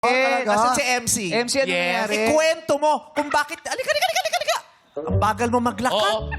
Nasaan si MC? MC, ano nangyari? Ikwento mo kung bakit... Alika. Ang bagal mo maglakad. Oo.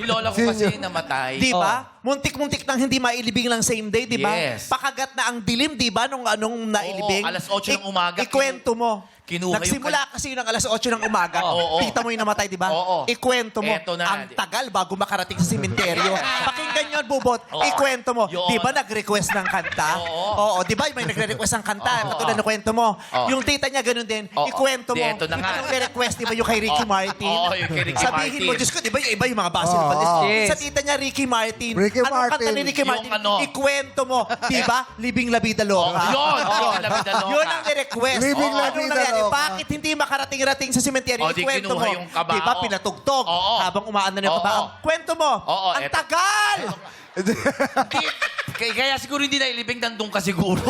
Yung lola ko kasi namatay. Di ba? Muntik-muntik nang hindi mailibing lang same day, di ba? Yes. Pakagat na ang dilim, di ba? Nung anong nailibing. Oo, alas 8 ng umaga. Ikwento mo. Kinuha yung Nagsimula kasi yun ng alas 8 ng umaga. Oo. Tita mo yung namatay, di ba? Oo. Ikwento mo. Eto na. Ang tagal bago makarating sa simenteryo. Pakinggan yun, Bubot. Oo. Ikwento mo. Yun. Di ba nag-request ng kanta? Oo. Di ba may nagre-request ng kanta? Oo. Katulad ng kwento mo. Oo. Yung tita niya ganun din. Oo. Ikwento mo. Di, eto na nga. Anong request, di ba yung kay Ricky Oo. Martin? Oo, yung kay Ricky Sabihin mo, Martin. Diyos ko, di ba yung iba yung mga base ng Oo. palis? Yes. Sa tita niya, Ricky Martin. Ricky Anong kanta Martin. ni Ricky Yung Martin? ano? Ikwento mo. Di ba? Libing La Vida Loca. Yun. Living La Vida Loca. Yun ang request. Living La Anong Vida nangyari? Loca. Bakit hindi makarating-rating sa sementeryo? O, di Ikwento mo. kinuha yung kabao. Di ba? Pinatugtog. Oo. Habang umaandar na yung Oo. kabao. Kwento mo. Oo, Ang eto. tagal! Kaya siguro hindi nailibing, nandun ka siguro.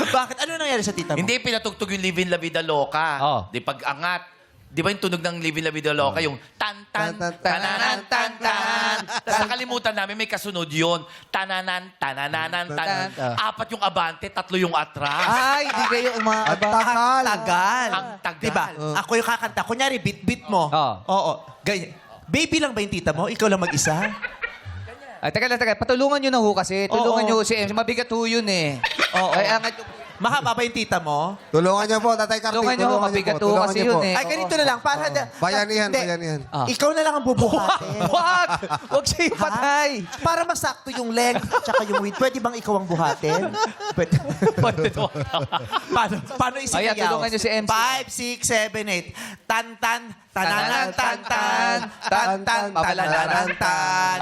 Bakit? Ano nangyari sa tita mo? Hindi, pinatugtog yung Living La Vida Loca. Oo. Di pag-angat. Di ba yung tunog ng Living La Vida Loca? Yung tan-tan, tananan, tan-tan. Tapos nakalimutan namin, may kasunod yun. Tananan, tanananan, tan. Apat yung abante, 3 yung atras. Ay, di kayo At umaabang. takal. Tagal. Ang tagal. Diba? Ako yung kakanta. Kunyari, bit-bit mo. Oo. Ganyan. Baby lang ba yung tita mo? Ikaw lang mag-isa? Ay, teka. Patulungan nyo na ho kasi. Tulungan Oo. nyo si MC. Mabigat ho yun eh. Oo. Ay, angat yung... Mahaba ba yung tita mo? Tulungan niyo po, Tatay Carping. Tulungan niyo, mabigat ho tulungan kasi niyo yun po. eh. Ay, ganito na lang. Para Bayanihan, Hindi. bayanihan. Ikaw na lang ang bubuhatin. Wag! Wag siya ipatay. Para masakto yung length tsaka yung width. Pwede bang ikaw ang buhatin? Pwede. Paano isigayaw? Ayan, tulungan niyo si MC. 5, 6, 7, 8. Tan-tan, tananan, tan-tan. Tan-tan, tanananan, tan.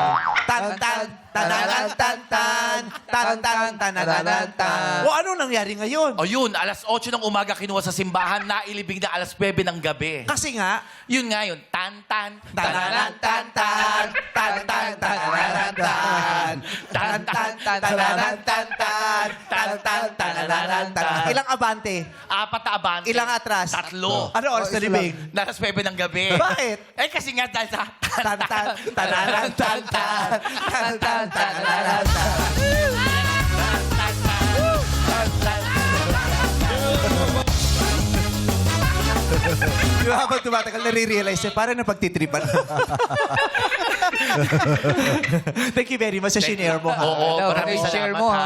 Tan-tan, tananan, tan-tan. Tan-tan, tanananan, tan. O ano nangyari ngayon? O yun, alas 8 ng umaga kinuha sa simbahan, nailibing na alas 9 ng gabi. Kasi nga, Yun nga yun, tan-tan, tananan, tan-tan. Tan-tan, tanananan, tan. Tan-tan, tananan, tan-tan. Tan-tan, tanananan, tan. Ilang abante? 4 na abante. Ilang atras? 3. Ano oras na libing? Na alas 9 ng gabi. Bakit? Eh kasi nga dahil sa Tan-tan, tananan, tan-tan. Tan-tan, tanananan, tan. Di ba habang tumatagal, nare-realize niya, parang napagtitripan. Thank you very much sa shinare mo. ha? Oo, Hello, maraming share salamat mo, ha.